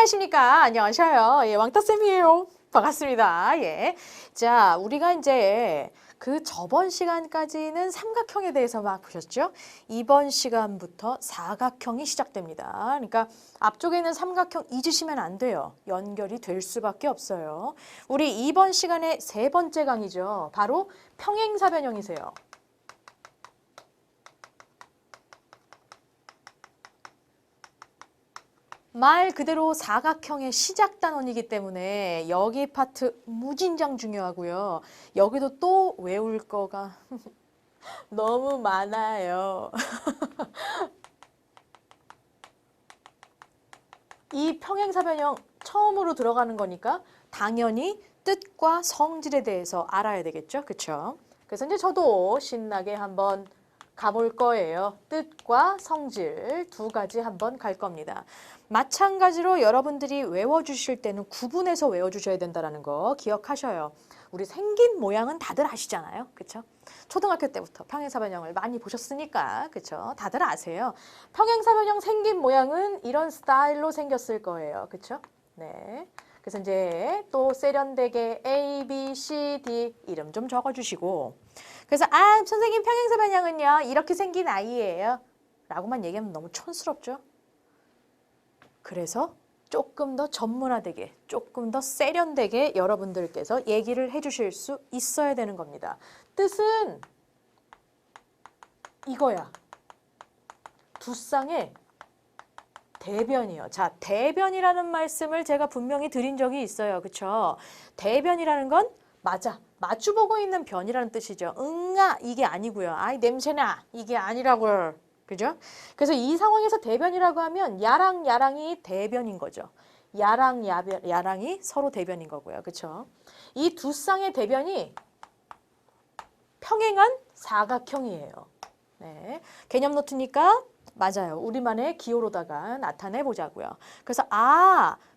안녕하십니까. 안녕하셔요. 예, 왕따쌤이에요. 반갑습니다. 예. 자, 우리가 이제 그 저번 시간까지는 삼각형에 대해서 막 보셨죠? 이번 시간부터 사각형이 시작됩니다. 그러니까 앞쪽에 있는 삼각형 잊으시면 안 돼요. 연결이 될 수밖에 없어요. 우리 이번 시간의 세 번째 강의죠. 바로 평행사변형이세요. 말 그대로 사각형의 시작 단원이기 때문에 여기 파트 무진장 중요하고요. 여기도 또 외울 거가 너무 많아요. 이 평행사변형 처음으로 들어가는 거니까 당연히 뜻과 성질에 대해서 알아야 되겠죠? 그쵸? 그래서 이제 저도 신나게 한번 가볼 거예요. 뜻과 성질 두 가지 한번 갈 겁니다. 마찬가지로 여러분들이 외워주실 때는 구분해서 외워주셔야 된다는 거 기억하셔요. 우리 생긴 모양은 다들 아시잖아요. 그쵸? 초등학교 때부터 평행사변형을 많이 보셨으니까 그쵸? 다들 아세요. 평행사변형 생긴 모양은 이런 스타일로 생겼을 거예요. 그쵸? 네. 그래서 이제 또 세련되게 A, B, C, D 이름 좀 적어주시고 그래서 선생님 평행사변형은요 이렇게 생긴 아이예요 라고만 얘기하면 너무 촌스럽죠. 그래서 조금 더 전문화되게 조금 더 세련되게 여러분들께서 얘기를 해주실 수 있어야 되는 겁니다. 뜻은 이거야. 두 쌍의 대변이요. 자, 대변이라는 말씀을 제가 분명히 드린 적이 있어요. 그쵸? 대변이라는 건 맞아. 마주보고 있는 변이라는 뜻이죠. 응아 이게 아니고요. 아이 냄새나 이게 아니라고요. 그죠? 그래서 이 상황에서 대변이라고 하면 야랑 야랑이 대변인 거죠. 야랑 야랑이 서로 대변인 거고요. 그쵸? 이 두 쌍의 대변이 평행한 사각형이에요. 네. 개념 노트니까 맞아요. 우리만의 기호로다가 나타내 보자고요. 그래서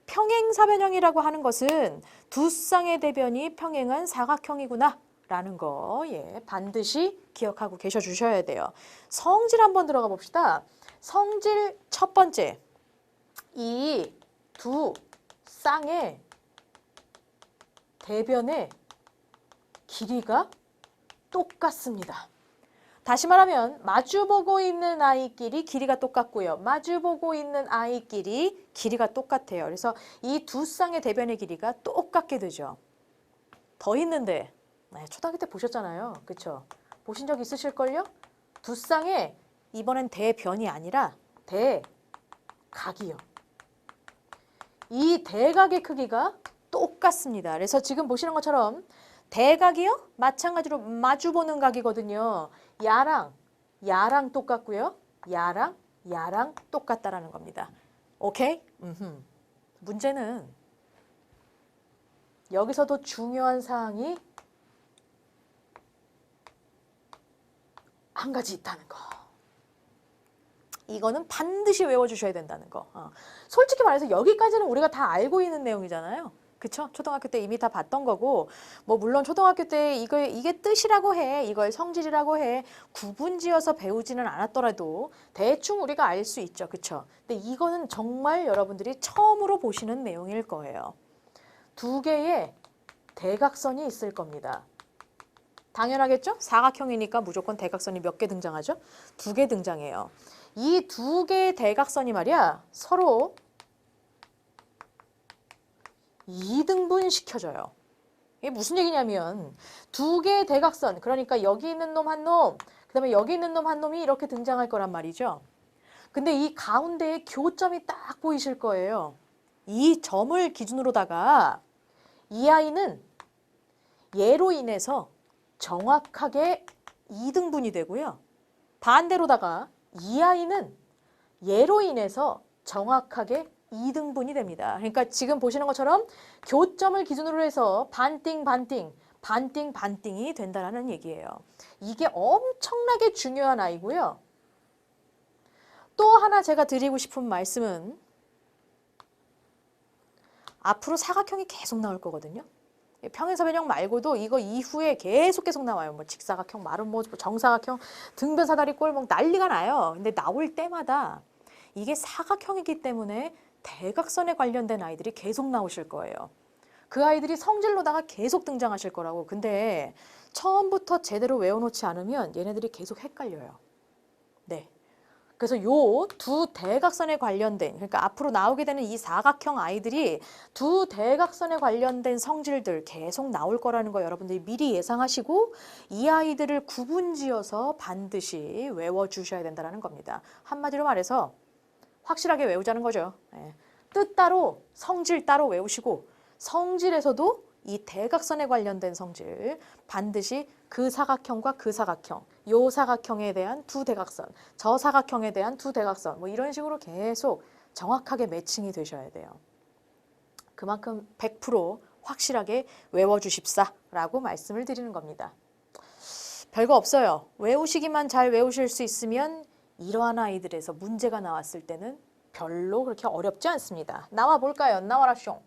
평행사변형이라고 하는 것은 두 쌍의 대변이 평행한 사각형이구나 라는 거 반드시 기억하고 계셔 주셔야 돼요. 성질 한번 들어가 봅시다. 성질 첫 번째. 이 두 쌍의 대변의 길이가 똑같습니다. 다시 말하면 마주보고 있는 아이끼리 길이가 똑같고요. 마주보고 있는 아이끼리 길이가 똑같아요. 그래서 이 두 쌍의 대변의 길이가 똑같게 되죠. 더 있는데 초등학교 때 보셨잖아요. 그렇죠? 보신 적 있으실걸요? 두 쌍의 이번엔 대변이 아니라 대각이요. 이 대각의 크기가 똑같습니다. 그래서 지금 보시는 것처럼 대각이요? 마찬가지로 마주보는 각이거든요. 야랑 똑같고요. 야랑 똑같다라는 겁니다. 오케이? 문제는 여기서도 중요한 사항이 한 가지 있다는 거. 이거는 반드시 외워주셔야 된다는 거. 솔직히 말해서 여기까지는 우리가 다 알고 있는 내용이잖아요. 그쵸? 초등학교 때 이미 다 봤던 거고 뭐 물론 초등학교 때 이게 뜻이라고 해. 이걸 성질이라고 해. 구분지어서 배우지는 않았더라도 대충 우리가 알 수 있죠. 그쵸? 근데 이거는 정말 여러분들이 처음으로 보시는 내용일 거예요. 두 개의 대각선이 있을 겁니다. 당연하겠죠? 사각형이니까 무조건 대각선이 몇 개 등장하죠? 두 개 등장해요. 이 두 개의 대각선이 말이야 서로 2등분 시켜줘요. 이게 무슨 얘기냐면 두 개의 대각선, 그러니까 여기 있는 놈 한 놈, 그 다음에 여기 있는 놈 한 놈이 이렇게 등장할 거란 말이죠. 근데 이 가운데에 교점이 딱 보이실 거예요. 이 점을 기준으로다가 이 아이는 얘로 인해서 정확하게 2등분이 되고요. 반대로다가 이 아이는 얘로 인해서 정확하게 2등분이 됩니다. 그러니까 지금 보시는 것처럼 교점을 기준으로 해서 반띵이 된다는 얘기예요. 이게 엄청나게 중요한 아이고요. 또 하나 제가 드리고 싶은 말씀은 앞으로 사각형이 계속 나올 거거든요. 평행사변형 말고도 이거 이후에 계속 나와요. 뭐 직사각형, 마름모, 정사각형, 등변, 사다리, 꼴목 난리가 나요. 근데 나올 때마다 이게 사각형이기 때문에 대각선에 관련된 아이들이 계속 나오실 거예요. 그 아이들이 성질로다가 계속 등장하실 거라고. 근데 처음부터 제대로 외워놓지 않으면 얘네들이 계속 헷갈려요. 네. 그래서 요 두 대각선에 관련된, 그러니까 앞으로 나오게 되는 이 사각형 아이들이 두 대각선에 관련된 성질들 계속 나올 거라는 거 여러분들이 미리 예상하시고 이 아이들을 구분지어서 반드시 외워주셔야 된다는 겁니다. 한마디로 말해서 확실하게 외우자는 거죠. 예. 뜻 따로 성질 따로 외우시고 성질에서도 이 대각선에 관련된 성질 반드시 그 사각형과 그 사각형, 요 사각형에 대한 두 대각선, 저 사각형에 대한 두 대각선 뭐 이런 식으로 계속 정확하게 매칭이 되셔야 돼요. 그만큼 100% 확실하게 외워주십사라고 말씀을 드리는 겁니다. 별거 없어요. 외우시기만 잘 외우실 수 있으면 이러한 아이들에서 문제가 나왔을 때는 별로 그렇게 어렵지 않습니다. 나와 볼까요? 나와라 숑.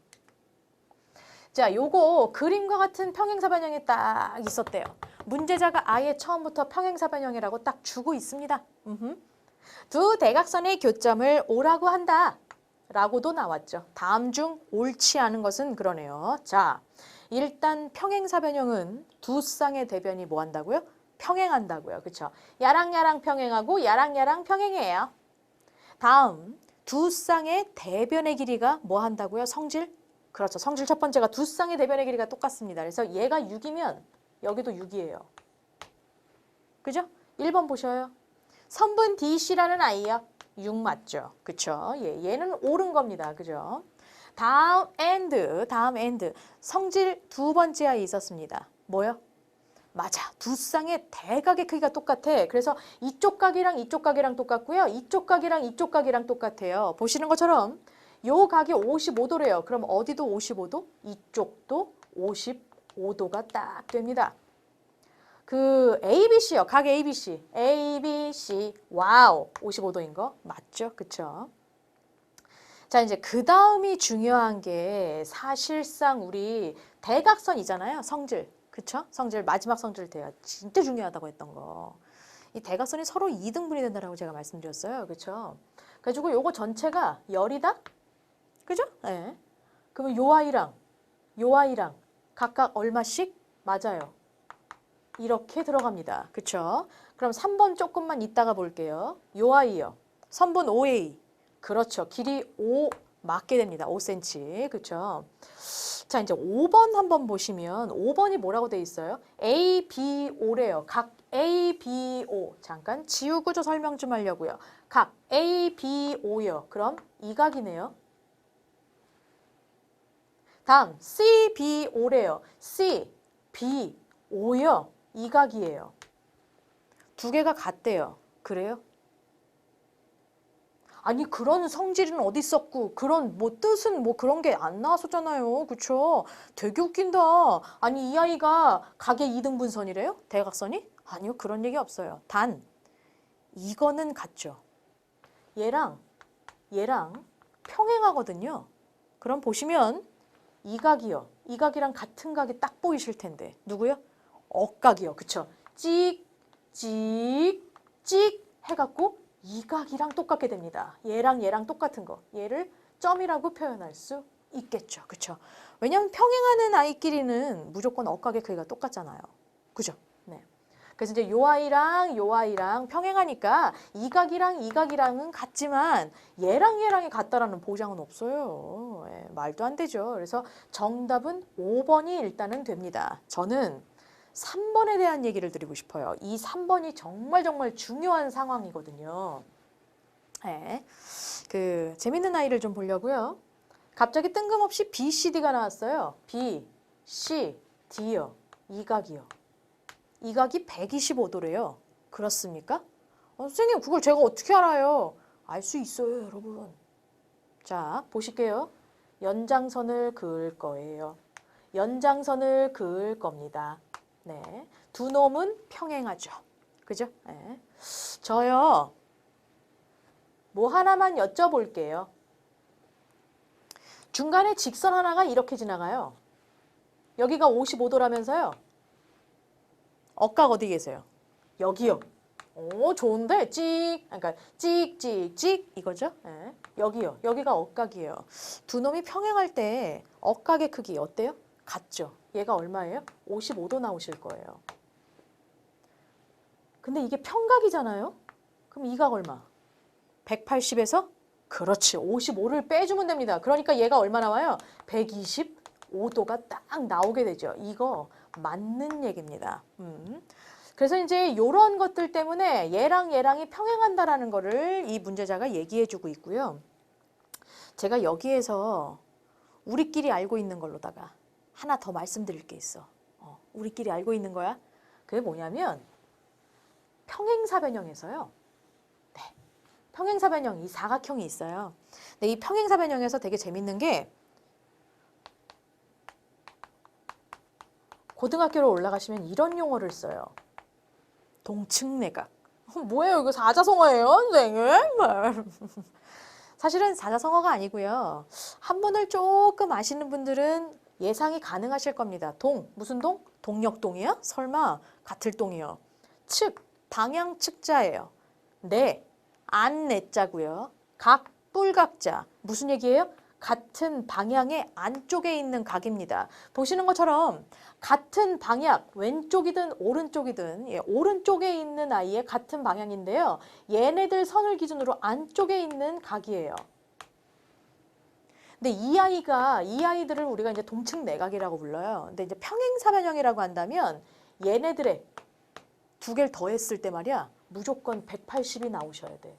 자, 요거 그림과 같은 평행사 변형이 딱 있었대요. 문제자가 아예 처음부터 평행사 변형이라고 딱 주고 있습니다. 두 대각선의 교점을 O라고 한다. 라고도 나왔죠. 다음 중 옳지 않은 것은 그러네요. 자, 일단 평행사 변형은 두 쌍의 대변이 뭐 한다고요? 평행한다고요. 그렇죠? 야랑야랑 평행하고 야랑야랑 평행이에요. 다음, 두 쌍의 대변의 길이가 뭐 한다고요? 성질? 그렇죠. 성질 첫 번째가 두 쌍의 대변의 길이가 똑같습니다. 그래서 얘가 6이면 여기도 6이에요. 그죠? 1번 보셔요. 선분 DC라는 아이요. 6 맞죠? 그쵸? 예, 얘는 옳은 겁니다. 그죠? 다음 and. 성질 두 번째 아이 있었습니다. 뭐요? 맞아. 두 쌍의 대각의 크기가 똑같아. 그래서 이쪽 각이랑 이쪽 각이랑 똑같고요. 이쪽 각이랑 이쪽 각이랑 똑같아요. 보시는 것처럼 요 각이 55도래요. 그럼 어디도 55도? 이쪽도 55도가 딱 됩니다. 그 ABC요. 각 ABC. ABC. 와우. 55도인 거 맞죠? 그쵸? 자, 이제 그 다음이 중요한 게 사실상 우리 대각선이잖아요. 성질. 그쵸? 성질, 마지막 성질 돼야 진짜 중요하다고 했던 거. 이 대각선이 서로 2등분이 된다고 제가 말씀드렸어요. 그쵸? 그래가지고 요거 전체가 열이다? 그죠? 네. 그러면 요 아이랑 각각 얼마씩? 맞아요. 이렇게 들어갑니다. 그쵸? 그럼 3번 조금만 이따가 볼게요. 요 아이요. 선분 OA. 그렇죠. 길이 5 맞게 됩니다. 5cm. 그쵸? 자, 이제 5번 한번 보시면 5번이 뭐라고 돼 있어요? ABO래요. 각 ABO. 잠깐 지우구조 설명 좀 하려고요. 각 ABO요. 그럼 이 각이네요. 다음 CBO래요. CBO요. 이 각이에요. 두 개가 같대요. 그래요? 아니 그런 성질은 어디 있었고 그런 뭐 뜻은 뭐 그런 게 안 나왔었잖아요. 그쵸? 되게 웃긴다. 아니 이 아이가 각의 2등분선이래요? 대각선이? 아니요. 그런 얘기 없어요. 단 이거는 같죠. 얘랑 평행하거든요. 그럼 보시면 이 각이요. 이 각이랑 같은 각이 딱 보이실 텐데. 누구요? 억각이요. 그쵸? 찍 해갖고 이 각이랑 똑같게 됩니다. 얘랑 똑같은 거. 얘를 점이라고 표현할 수 있겠죠. 그쵸? 왜냐면 평행하는 아이끼리는 무조건 억각의 크기가 똑같잖아요. 그죠? 네. 그래서 이제 요 아이랑 평행하니까 이 각이랑은 같지만 얘랑이 같다라는 보장은 없어요. 예, 말도 안 되죠. 그래서 정답은 5번이 일단은 됩니다. 저는 3번에 대한 얘기를 드리고 싶어요. 이 3번이 정말 중요한 상황이거든요. 네. 그 재밌는 아이를 좀 보려고요. 갑자기 뜬금없이 BCD가 나왔어요. B, C, D요. 이 각이요. 이 각이 125도래요. 그렇습니까? 선생님 그걸 제가 어떻게 알아요? 알 수 있어요, 여러분. 자, 보실게요. 연장선을 그을 거예요. 연장선을 그을 겁니다. 네, 두 놈은 평행하죠. 그죠? 네. 저요, 뭐 하나만 여쭤볼게요. 중간에 직선 하나가 이렇게 지나가요. 여기가 55도라면서요. 억각 어디 계세요? 여기요. 오, 좋은데 찍, 그러니까 찍찍찍 이거죠. 예. 여기요. 여기가 억각이에요. 두 놈이 평행할 때 억각의 크기 어때요? 같죠. 얘가 얼마예요? 55도 나오실 거예요. 근데 이게 평각이잖아요. 그럼 이 각 얼마? 180에서 그렇지. 55를 빼주면 됩니다. 그러니까 얘가 얼마 나와요? 125도가 딱 나오게 되죠. 이거 맞는 얘기입니다. 그래서 이제 이런 것들 때문에 얘랑 얘랑이 평행한다라는 거를 이 문제자가 얘기해 주고 있고요. 제가 여기에서 우리끼리 알고 있는 걸로다가 하나 더 말씀드릴 게 있어. 우리끼리 알고 있는 거야. 그게 뭐냐면 평행사변형에서요. 네, 평행사변형 이 사각형이 있어요. 근데 이 평행사변형에서 되게 재밌는 게 고등학교로 올라가시면 이런 용어를 써요. 동측내각. 뭐예요? 이거 사자성어예요, 선생님? 사실은 사자성어가 아니고요. 한문을 조금 아시는 분들은 예상이 가능하실 겁니다. 동, 무슨 동? 동력동이요? 설마 같을 동이요. 측, 방향 측자예요. 내, 안 내자고요. 각, 뿔각자. 무슨 얘기예요? 같은 방향의 안쪽에 있는 각입니다. 보시는 것처럼 같은 방향, 왼쪽이든 오른쪽이든 오른쪽에 있는 아이의 같은 방향인데요. 얘네들 선을 기준으로 안쪽에 있는 각이에요. 근데 이 아이들을 우리가 이제 동측내각이라고 불러요. 근데 이제 평행사변형이라고 한다면 얘네들의 두 개를 더했을 때 말이야 무조건 180이 나오셔야 돼.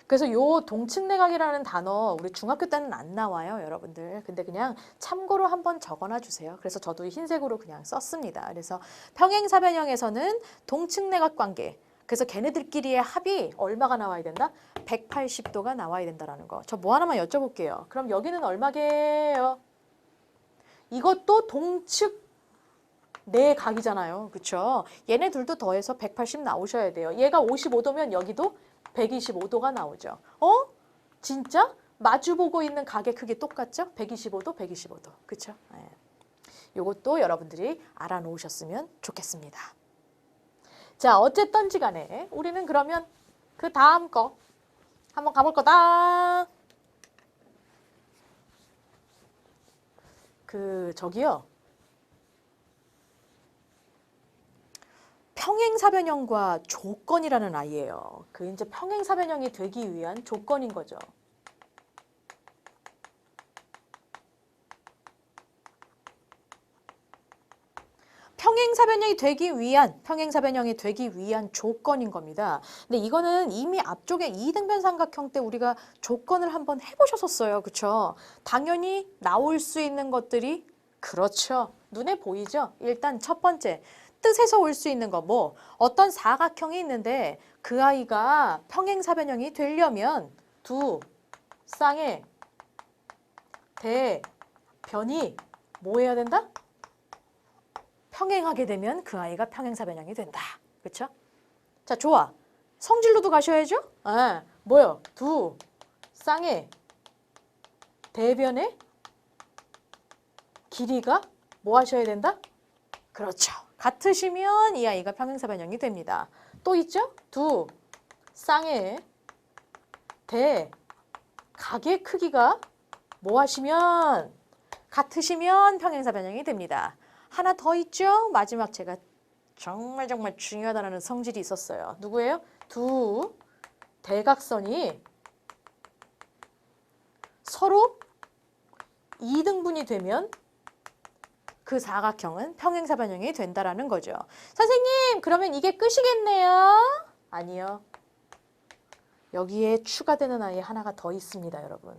그래서 요 동측내각이라는 단어 우리 중학교 때는 안 나와요, 여러분들. 근데 그냥 참고로 한번 적어놔 주세요. 그래서 저도 흰색으로 그냥 썼습니다. 그래서 평행사변형에서는 동측내각 관계. 그래서 걔네들끼리의 합이 얼마가 나와야 된다? 180도가 나와야 된다라는 거. 저 뭐 하나만 여쭤볼게요. 그럼 여기는 얼마게요? 이것도 동측 내각이잖아요. 그쵸? 얘네 둘도 더해서 180 나오셔야 돼요. 얘가 55도면 여기도 125도가 나오죠. 진짜? 마주보고 있는 각의 크기 똑같죠? 125도, 125도. 그쵸? 네. 요것도 여러분들이 알아놓으셨으면 좋겠습니다. 자, 어쨌든지 간에 우리는 그러면 그 다음 거 한번 가볼 거다. 저기요. 평행사변형과 조건이라는 아이예요. 이제 평행사변형이 되기 위한 조건인 거죠. 평행사변형이 되기 위한 조건인 겁니다. 근데 이거는 이미 앞쪽에 이등변 삼각형 때 우리가 조건을 한번 해보셨었어요. 그쵸? 당연히 나올 수 있는 것들이 그렇죠. 눈에 보이죠? 일단 첫 번째. 뜻에서 올 수 있는 거 어떤 사각형이 있는데 그 아이가 평행사변형이 되려면 두 쌍의 대변이 뭐 해야 된다? 평행하게 되면 그 아이가 평행사변형이 된다. 그렇죠? 자, 좋아. 성질로도 가셔야죠? 뭐요? 두 쌍의 대변의 길이가 뭐 하셔야 된다? 그렇죠. 같으시면 이 아이가 평행사변형이 됩니다. 또 있죠? 두 쌍의 대각의 크기가 뭐 하시면 같으시면 평행사변형이 됩니다. 하나 더 있죠? 마지막 제가 정말 중요하다는 성질이 있었어요. 누구예요? 두 대각선이 서로 이등분이 되면 그 사각형은 평행사변형이 된다라는 거죠. 선생님, 그러면 이게 끝이겠네요? 아니요. 여기에 추가되는 아이 하나가 더 있습니다, 여러분.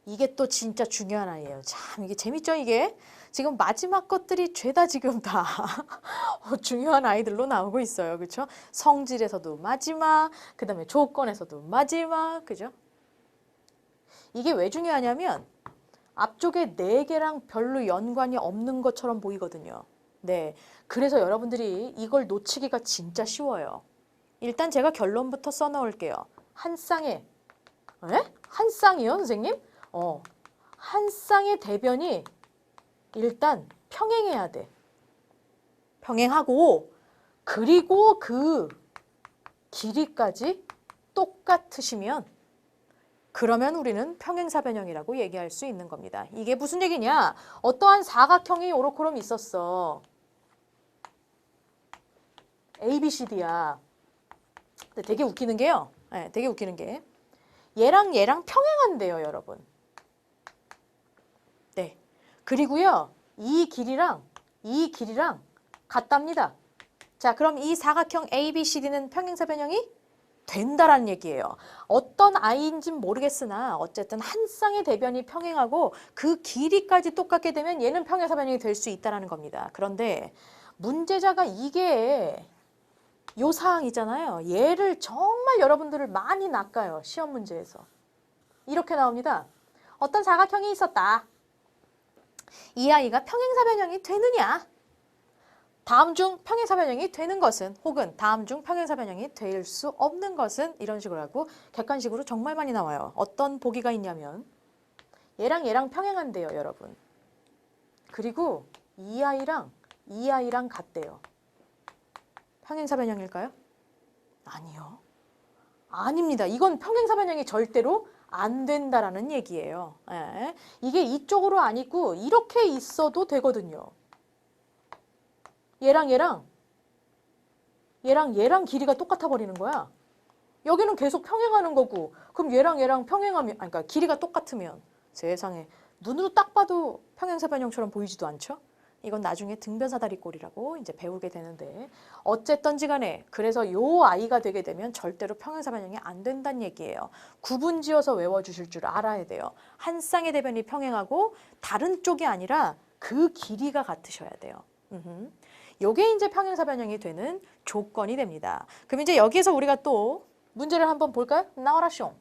이게 또 진짜 중요한 아이예요. 참 이게 재밌죠, 이게? 지금 마지막 것들이 죄다 지금 다 중요한 아이들로 나오고 있어요. 그렇죠? 성질에서도 마지막, 그다음에 조건에서도 마지막, 그죠? 이게 왜 중요하냐면 앞쪽에 4개랑 별로 연관이 없는 것처럼 보이거든요. 네, 그래서 여러분들이 이걸 놓치기가 진짜 쉬워요. 일단 제가 결론부터 써놓을게요. 한 쌍의, 한 쌍이요, 선생님? 한 쌍의 대변이 일단 평행해야 돼. 평행하고 그리고 그 길이까지 똑같으시면 그러면 우리는 평행사변형이라고 얘기할 수 있는 겁니다. 이게 무슨 얘기냐? 어떠한 사각형이 요렇게럼 있었어. A, B, C, D야. 근데 되게 웃기는 게요. 네, 되게 웃기는 게 얘랑 평행한대요, 여러분. 네. 그리고요. 이 길이랑 같답니다. 자, 그럼 이 사각형 ABCD는 평행사변형이 된다라는 얘기예요. 어떤 아이인지는 모르겠으나 어쨌든 한 쌍의 대변이 평행하고 그 길이까지 똑같게 되면 얘는 평행사변형이 될 수 있다는 겁니다. 그런데 문제자가 이게 요 사항이잖아요. 얘를 정말 여러분들을 많이 낚아요. 시험 문제에서. 이렇게 나옵니다. 어떤 사각형이 있었다. 이 아이가 평행사변형이 되느냐? 다음 중 평행사변형이 되는 것은 혹은 다음 중 평행사변형이 될 수 없는 것은 이런 식으로 하고 객관식으로 정말 많이 나와요. 어떤 보기가 있냐면 얘랑 평행한대요, 여러분. 그리고 이 아이랑 같대요. 평행사변형일까요? 아니요. 아닙니다. 이건 평행사변형이 절대로 안 된다라는 얘기예요. 예. 이게 이쪽으로 안 있고 이렇게 있어도 되거든요. 얘랑 길이가 똑같아 버리는 거야. 여기는 계속 평행하는 거고 그럼 얘랑 평행하면 그러니까 길이가 똑같으면 세상에 눈으로 딱 봐도 평행사변형처럼 보이지도 않죠? 이건 나중에 등변사다리꼴이라고 이제 배우게 되는데 어쨌든지 간에 그래서 요 아이가 되게 되면 절대로 평행사변형이 안 된다는 얘기예요. 구분지어서 외워주실 줄 알아야 돼요. 한 쌍의 대변이 평행하고 다른 쪽이 아니라 그 길이가 같으셔야 돼요. 요게 이제 평행사변형이 되는 조건이 됩니다. 그럼 이제 여기에서 우리가 또 문제를 한번 볼까요? 나와라 숑.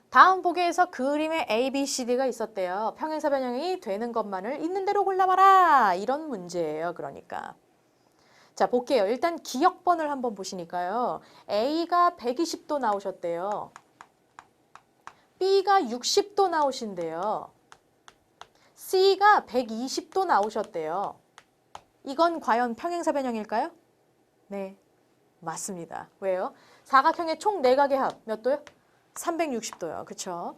다음 보기에서 그림에 A, B, C, D가 있었대요. 평행사변형이 되는 것만을 있는 대로 골라봐라. 이런 문제예요. 그러니까. 자, 볼게요. 일단 기역번을 한번 보시니까요. A가 120도 나오셨대요. B가 60도 나오신대요. C가 120도 나오셨대요. 이건 과연 평행사변형일까요? 네, 맞습니다. 왜요? 사각형의 총 내각의 합 몇 도요? 360도요. 그쵸?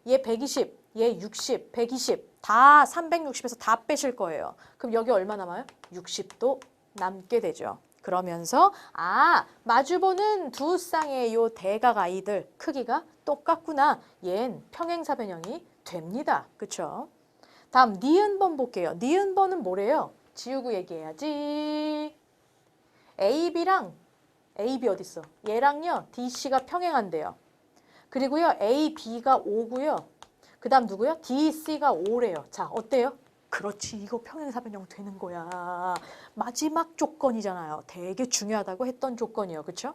얘 120, 얘 60, 120 다 360에서 다 빼실 거예요. 그럼 여기 얼마 남아요? 60도 남게 되죠. 그러면서 마주보는 두 쌍의 요 대각 아이들 크기가 똑같구나. 얜 평행사변형이 됩니다. 그쵸? 다음 니은번 볼게요. 니은번은 뭐래요? 지우고 얘기해야지. AB 어딨어? 얘랑요 DC가 평행한대요. 그리고요 AB가 5고요. 그 다음 누구요? DC가 5래요. 자, 어때요? 그렇지, 이거 평행사변형 되는 거야. 마지막 조건이잖아요. 되게 중요하다고 했던 조건이요. 그쵸?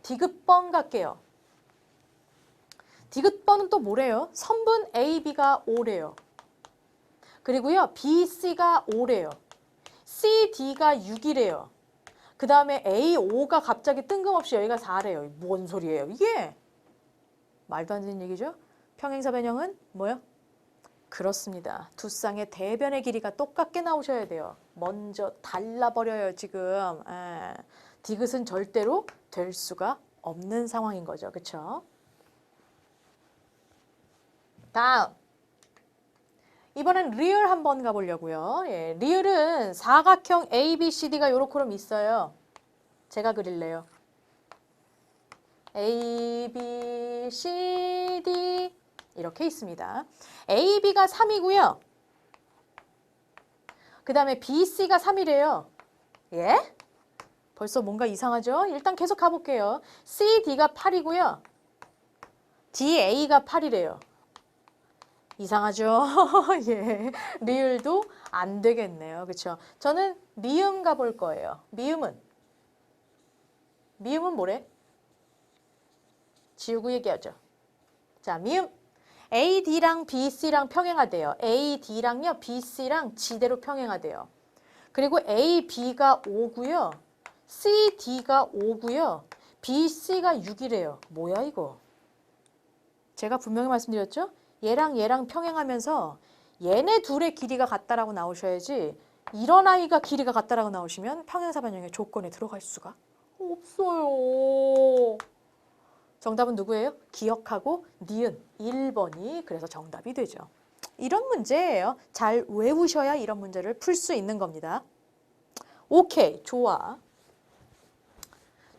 디귿번 갈게요. 디귿번은 또 뭐래요? 선분 AB가 5래요. 그리고요 BC가 5래요. CD가 6이래요. 그 다음에 A5가 갑자기 뜬금없이 여기가 4래요. 뭔 소리예요 이게? 말도 안 되는 얘기죠? 평행사변형은 뭐요? 그렇습니다. 두 쌍의 대변의 길이가 똑같게 나오셔야 돼요. 먼저 달라버려요 지금. 디귿은 절대로 될 수가 없는 상황인 거죠. 그쵸? 다음. 이번엔 리을 한번 가보려고요. 예, 리을은 사각형 ABCD가 요렇게럼 있어요. 제가 그릴래요. ABCD 이렇게 있습니다. AB가 3이고요. 그 다음에 BC가 3이래요. 예? 벌써 뭔가 이상하죠? 일단 계속 가볼게요. CD가 8이고요. DA가 8이래요. 이상하죠? 예, 리을도 안 되겠네요. 그렇죠? 저는 미음 가볼 거예요. 미음은 뭐래? 지우고 얘기하죠. 자, 미음 AD랑 BC랑 평행하대요. AD랑요, BC랑 지대로 평행하대요. 그리고 AB가 5고요. CD가 5고요. BC가 6이래요. 뭐야 이거? 제가 분명히 말씀드렸죠? 얘랑 평행하면서 얘네 둘의 길이가 같다라고 나오셔야지 이런 아이가 길이가 같다라고 나오시면 평행사변형의 조건에 들어갈 수가 없어요. 정답은 누구예요? 기억하고 니은 1번이 그래서 정답이 되죠. 이런 문제예요. 잘 외우셔야 이런 문제를 풀 수 있는 겁니다. 오케이, 좋아.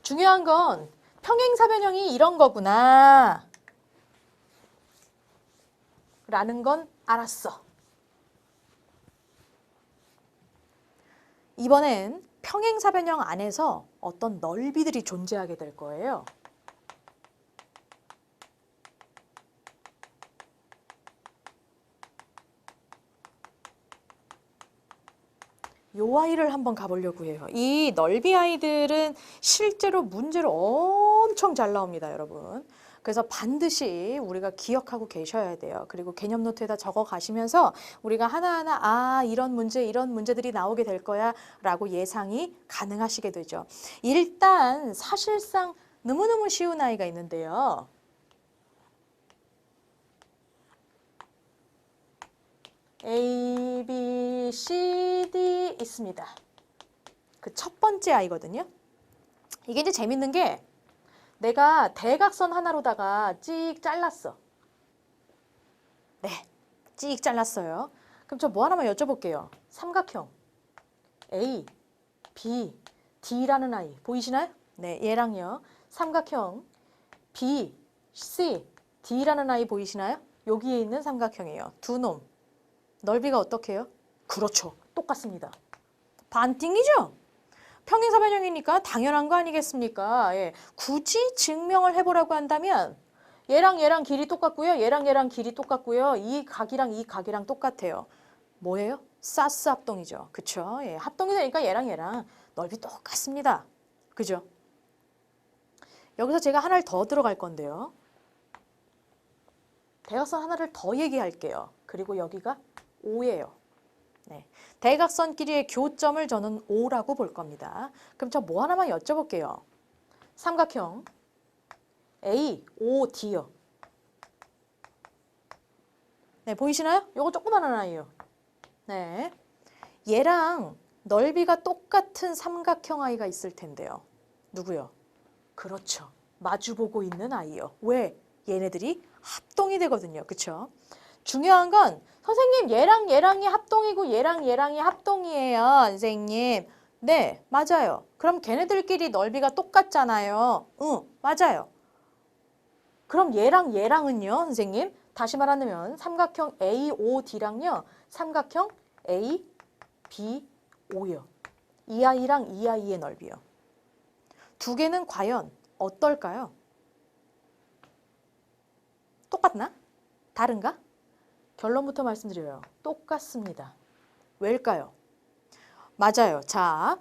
중요한 건 평행사변형이 이런 거구나 라는 건 알았어. 이번엔 평행사변형 안에서 어떤 넓이들이 존재하게 될 거예요. 요 아이를 한번 가보려고 해요. 이 넓이 아이들은 실제로 문제로 엄청 잘 나옵니다, 여러분. 그래서 반드시 우리가 기억하고 계셔야 돼요. 그리고 개념 노트에다 적어 가시면서 우리가 하나하나 이런 문제들이 나오게 될 거야 라고 예상이 가능하시게 되죠. 일단 사실상 너무너무 쉬운 아이가 있는데요. A, B, C, D 있습니다. 그 첫 번째 아이거든요. 이게 이제 재밌는 게 내가 대각선 하나로다가 찍 잘랐어. 네, 찍 잘랐어요. 그럼 저 뭐 하나만 여쭤볼게요. 삼각형 A, B, D라는 아이 보이시나요? 네, 얘랑요. 삼각형 B, C, D라는 아이 보이시나요? 여기에 있는 삼각형이에요. 두 놈. 넓이가 어떻게 해요? 그렇죠. 똑같습니다. 반띵이죠? 평행사변형이니까 당연한 거 아니겠습니까? 예. 굳이 증명을 해보라고 한다면 얘랑 얘랑 길이 똑같고요. 얘랑 얘랑 길이 똑같고요. 이 각이랑 똑같아요. 뭐예요? 사스 합동이죠. 그쵸? 예. 합동이 되니까 얘랑 얘랑 넓이 똑같습니다. 그죠? 여기서 제가 하나를 더 들어갈 건데요. 대각선 하나를 더 얘기할게요. 그리고 여기가 O예요. 네. 대각선 길이의 교점을 저는 O라고 볼 겁니다. 그럼 저 뭐 하나만 여쭤볼게요. 삼각형 A, O, D요. 네, 보이시나요? 요거 조그만한 아이요. 네. 얘랑 넓이가 똑같은 삼각형 아이가 있을 텐데요. 누구요? 그렇죠. 마주보고 있는 아이요. 왜? 얘네들이 합동이 되거든요. 그쵸? 중요한 건 선생님 얘랑 얘랑이 합동이고 얘랑 얘랑이 합동이에요. 선생님. 네, 맞아요. 그럼 걔네들끼리 넓이가 똑같잖아요. 응, 맞아요. 그럼 얘랑 얘랑은요, 선생님? 다시 말하면 삼각형 AOD랑요. 삼각형 ABO요. 이 아이랑 이 아이의 넓이요. 두 개는 과연 어떨까요? 똑같나? 다른가? 결론부터 말씀드려요. 똑같습니다. 왜일까요? 맞아요. 자,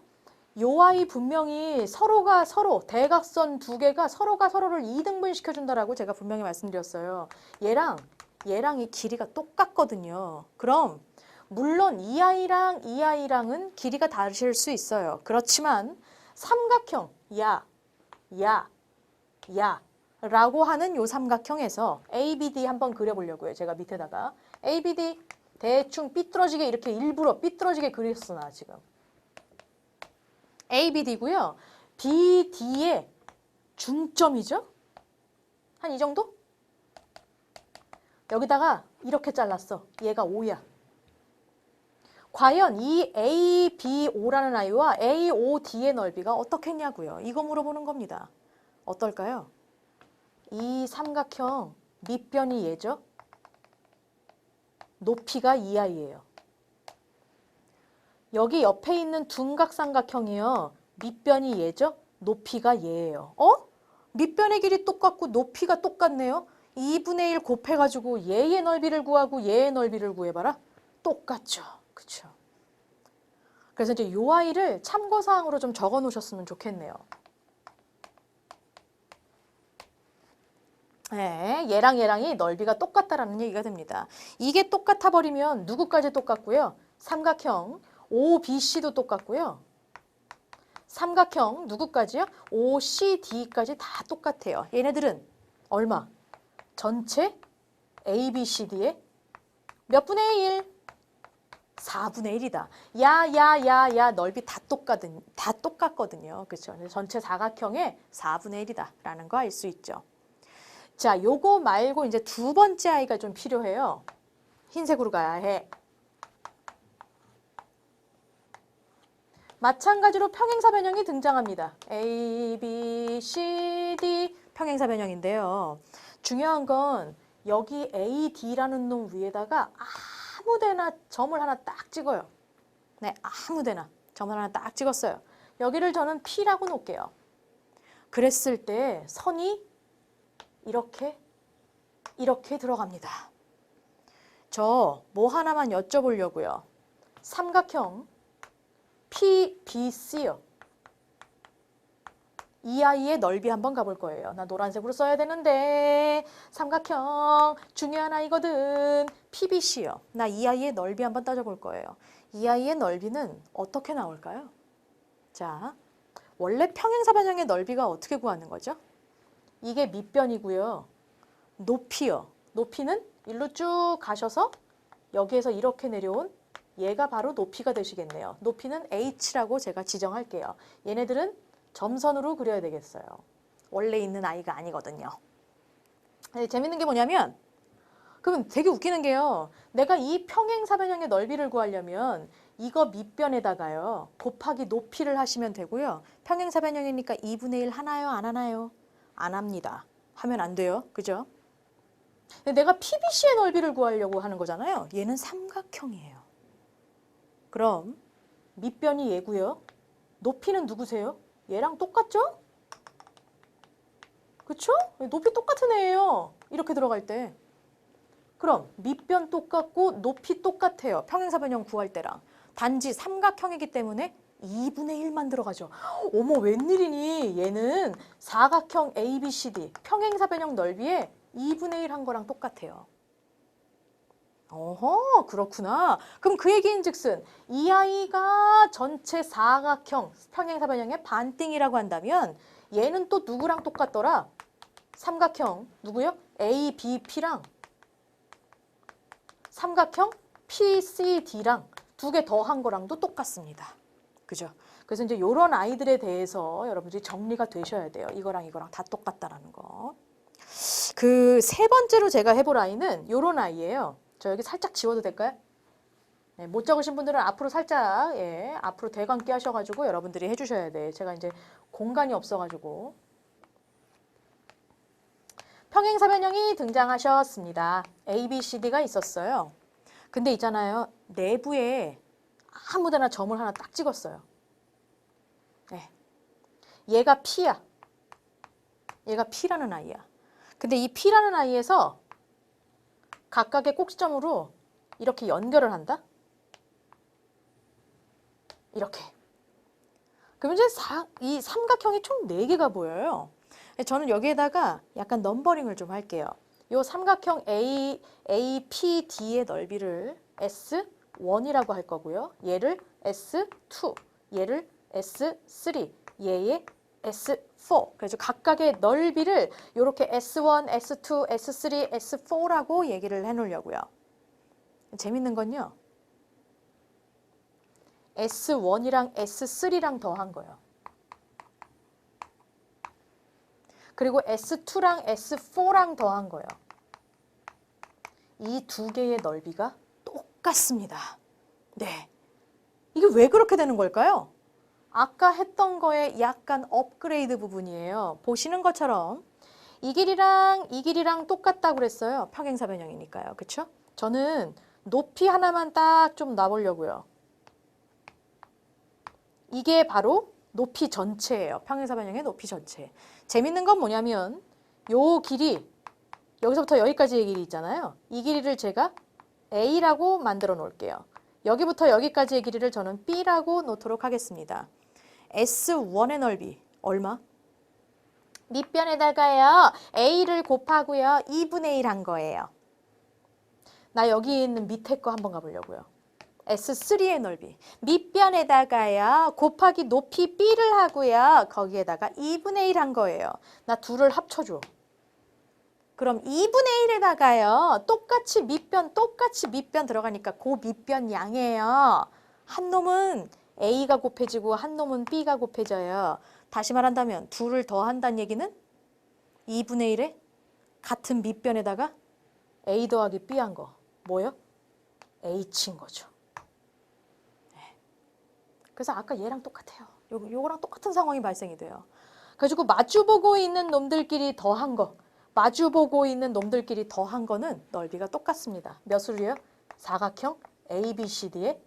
요 아이 분명히 서로가 서로 대각선 두 개가 서로가 서로를 이등분 시켜준다라고 제가 분명히 말씀드렸어요. 얘랑 이 길이가 똑같거든요. 그럼 물론 이 아이랑 이 아이랑은 길이가 다르실 수 있어요. 그렇지만 삼각형 야 라고 하는 요 삼각형에서 ABD 한번 그려보려고요. 제가 밑에다가 ABD 대충 삐뚤어지게 이렇게 일부러 삐뚤어지게 그렸어 나 지금. ABD고요. BD의 중점이죠. 한 이 정도? 여기다가 이렇게 잘랐어. 얘가 O야. 과연 이 ABO라는 아이와 AOD의 넓이가 어떻겠냐고요. 이거 물어보는 겁니다. 어떨까요? 이 삼각형 밑변이 얘죠. 높이가 이 아이예요. 여기 옆에 있는 둔각삼각형이요. 밑변이 얘죠. 높이가 얘예요. 밑변의 길이 똑같고 높이가 똑같네요. 2분의 1 곱해가지고 얘의 넓이를 구하고 얘의 넓이를 구해봐라. 똑같죠. 그쵸? 그래서 이제 요 아이를 참고사항으로 좀 적어 놓으셨으면 좋겠네요. 네, 얘랑 얘랑이 넓이가 똑같다라는 얘기가 됩니다. 이게 똑같아 버리면 누구까지 똑같고요? 삼각형 OBC도 똑같고요. 삼각형 누구까지요? OCD까지 다 똑같아요. 얘네들은 얼마? 전체 ABCD의 몇 분의 1? 4분의 1이다. 야, 넓이 다 똑같거든요. 그렇죠? 전체 사각형의 4분의 1이다. 라는 거 알 수 있죠. 자, 요거 말고 이제 두 번째 아이가 좀 필요해요. 흰색으로 가야 해. 마찬가지로 평행사변형이 등장합니다. A, B, C, D 평행사변형인데요. 중요한 건 여기 A, D라는 놈 위에다가 아무데나 점을 하나 딱 찍어요. 네, 아무데나 점을 하나 딱 찍었어요. 여기를 저는 P라고 놓을게요. 그랬을 때 선이 이렇게 들어갑니다. 저 뭐 하나만 여쭤보려고요. 삼각형 PBC요. 이 아이의 넓이 한번 가볼 거예요. 나 노란색으로 써야 되는데 삼각형 중요한 아이거든. PBC요. 나 이 아이의 넓이 한번 따져볼 거예요. 이 아이의 넓이는 어떻게 나올까요? 자, 원래 평행사변형의 넓이가 어떻게 구하는 거죠? 이게 밑변이고요. 높이요. 높이는 일로 쭉 가셔서 여기에서 이렇게 내려온 얘가 바로 높이가 되시겠네요. 높이는 H라고 제가 지정할게요. 얘네들은 점선으로 그려야 되겠어요. 원래 있는 아이가 아니거든요. 재밌는 게 뭐냐면 그러면 되게 웃기는 게요. 내가 이 평행사변형의 넓이를 구하려면 이거 밑변에다가요. 곱하기 높이를 하시면 되고요. 평행사변형이니까 2분의 1 하나요? 안 하나요? 안 합니다. 하면 안 돼요. 그죠? 근데 내가 PBC의 넓이를 구하려고 하는 거잖아요. 얘는 삼각형이에요. 그럼 밑변이 얘고요. 높이는 누구세요? 얘랑 똑같죠? 그쵸? 높이 똑같은 애예요. 이렇게 들어갈 때. 그럼 밑변 똑같고 높이 똑같아요. 평행사변형 구할 때랑. 단지 삼각형이기 때문에 2분의 1만 들어가죠. 어머 웬일이니? 얘는 사각형 ABCD 평행사변형 넓이에 2분의 1 한 거랑 똑같아요. 어허, 그렇구나. 그럼 그 얘기인즉슨 이 아이가 전체 사각형 평행사변형의 반띵이라고 한다면 얘는 또 누구랑 똑같더라? 삼각형 누구요? ABP랑 삼각형 PCD랑 두 개 더 한 거랑도 똑같습니다. 그죠? 그래서 이제 이런 아이들에 대해서 여러분들이 정리가 되셔야 돼요. 이거랑 다 똑같다라는 거. 그 세 번째로 제가 해볼 아이는 이런 아이예요. 저 여기 살짝 지워도 될까요? 네, 못 적으신 분들은 앞으로 살짝 앞으로 대감기 하셔가지고 여러분들이 해주셔야 돼. 제가 이제 공간이 없어가지고. 평행사변형이 등장하셨습니다. A, B, C, D가 있었어요. 근데 있잖아요. 내부에 아무데나 점을 하나 딱 찍었어요. 네. 얘가 P야. 얘가 P라는 아이야. 근데 이 P라는 아이에서 각각의 꼭지점으로 이렇게 연결을 한다? 이렇게. 그럼 이제 이 삼각형이 총 4개가 보여요. 저는 여기에다가 약간 넘버링을 좀 할게요. 이 삼각형 APD의 넓이를 S1이라고 할 거고요. 얘를 S2, 얘를 S3, 얘의 S4. 그래서 각각의 넓이를 이렇게 S1, S2, S3, S4라고 얘기를 해놓으려고요. 재밌는 건요. S1이랑 S3랑 더한 거예요. 그리고 S2랑 S4랑 더한 거예요. 이 두 개의 넓이가 똑같습니다. 네. 이게 왜 그렇게 되는 걸까요? 아까 했던 거에 약간 업그레이드 부분이에요. 보시는 것처럼 이 길이랑 똑같다고 그랬어요. 평행사변형이니까요. 그쵸? 저는 높이 하나만 딱 좀 놔보려고요. 이게 바로 높이 전체예요. 평행사변형의 높이 전체. 재밌는 건 뭐냐면 요 길이 여기서부터 여기까지의 길이 있잖아요. 이 길이를 제가 A라고 만들어 놓을게요. 여기부터 여기까지의 길이를 저는 B라고 놓도록 하겠습니다. S1의 넓이 얼마? 밑변에다가요. A를 곱하고요. 2분의 1 한 거예요. 나 여기 있는 밑에 거 한번 가보려고요. S3의 넓이. 밑변에다가요. 곱하기 높이 B를 하고요. 거기에다가 2분의 1 한 거예요. 나 둘을 합쳐줘. 그럼 2분의 1에다가요. 똑같이 밑변 들어가니까 그 밑변 양이에요. 한 놈은 A가 곱해지고 한 놈은 B가 곱해져요. 다시 말한다면 둘을 더한다는 얘기는 2분의 1에 같은 밑변에다가 A 더하기 B 한 거. 뭐요? H인 거죠. 네. 그래서 아까 얘랑 똑같아요. 요거랑 똑같은 상황이 발생이 돼요. 그래가지고 마주보고 있는 놈들끼리 더한 거. 마주보고 있는 놈들끼리 더한 거는 넓이가 똑같습니다. 몇으로요? 사각형 ABCD의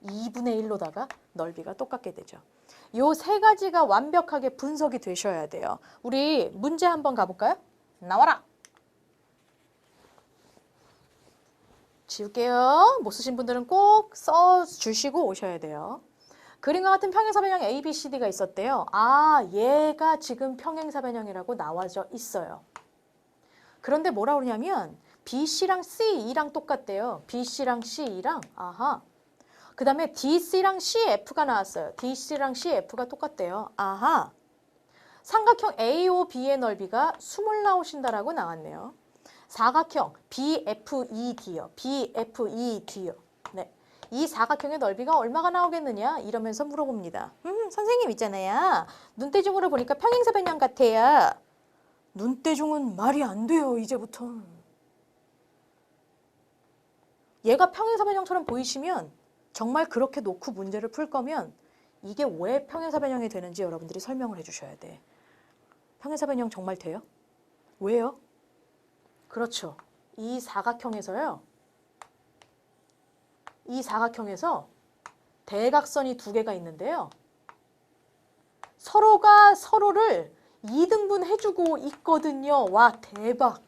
2분의 1로다가 넓이가 똑같게 되죠. 요 세 가지가 완벽하게 분석이 되셔야 돼요. 우리 문제 한번 가볼까요? 나와라! 지울게요. 못 쓰신 분들은 꼭 써주시고 오셔야 돼요. 그림과 같은 평행사변형 ABCD가 있었대요. 아, 얘가 지금 평행사변형이라고 나와져 있어요. 그런데 뭐라 그러냐면 BC랑 CE랑 똑같대요. BC랑 CE랑 아하. 그 다음에 DC랑 CF가 나왔어요. DC랑 CF가 똑같대요. 아하. 삼각형 AOB의 넓이가 20 나오신다라고 나왔네요. 사각형 BFED요. BFED요. 네. 이 사각형의 넓이가 얼마가 나오겠느냐 이러면서 물어봅니다. 선생님 있잖아요. 눈대중으로 보니까 평행사변형 같아요. 눈대중은 말이 안 돼요. 이제부터. 얘가 평행사변형처럼 보이시면 정말 그렇게 놓고 문제를 풀 거면 이게 왜 평행사변형이 되는지 여러분들이 설명을 해주셔야 돼. 평행사변형 정말 돼요? 왜요? 그렇죠. 이 사각형에서요. 이 사각형에서 대각선이 두 개가 있는데요. 서로가 서로를 2등분 해주고 있거든요. 와, 대박.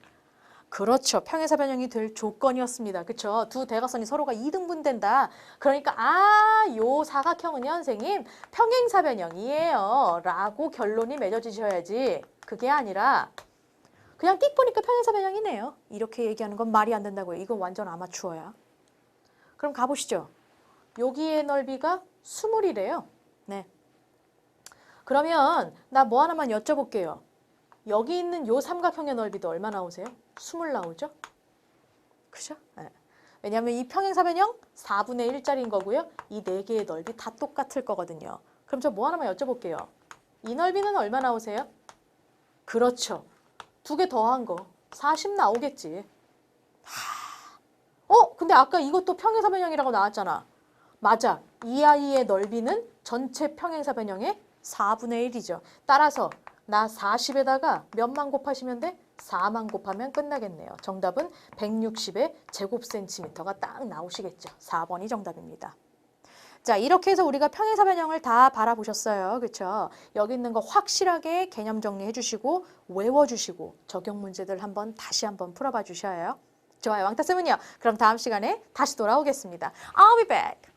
그렇죠. 평행사변형이 될 조건이었습니다. 그렇죠. 두 대각선이 서로가 2등분 된다. 그러니까 요 사각형은요, 선생님 평행사변형이에요. 라고 결론이 맺어지셔야지. 그게 아니라 그냥 띡 보니까 평행사변형이네요. 이렇게 얘기하는 건 말이 안 된다고요. 이건 완전 아마추어야. 그럼 가보시죠. 여기의 넓이가 20이래요. 네. 그러면 나 뭐 하나만 여쭤볼게요. 여기 있는 요 삼각형의 넓이도 얼마 나오세요? 20 나오죠? 그죠? 네. 왜냐하면 이 평행사변형 4분의 1짜리인 거고요. 이 네 개의 넓이 다 똑같을 거거든요. 그럼 저 뭐 하나만 여쭤볼게요. 이 넓이는 얼마 나오세요? 그렇죠. 두 개 더한 거 40 나오겠지. 근데 아까 이것도 평행사변형이라고 나왔잖아. 맞아. 이 아이의 넓이는 전체 평행사변형의 4분의 1이죠. 따라서 나 40에다가 몇만 곱하시면 돼? 4만 곱하면 끝나겠네요. 정답은 160의 제곱센티미터가 딱 나오시겠죠. 4번이 정답입니다. 자, 이렇게 해서 우리가 평행사변형을 다 바라보셨어요. 그렇죠? 여기 있는 거 확실하게 개념 정리해 주시고 외워주시고 적용 문제들 다시 한번 풀어봐 주셔요. 좋아요. 왕따쌤은요. 그럼 다음 시간에 다시 돌아오겠습니다. I'll be back.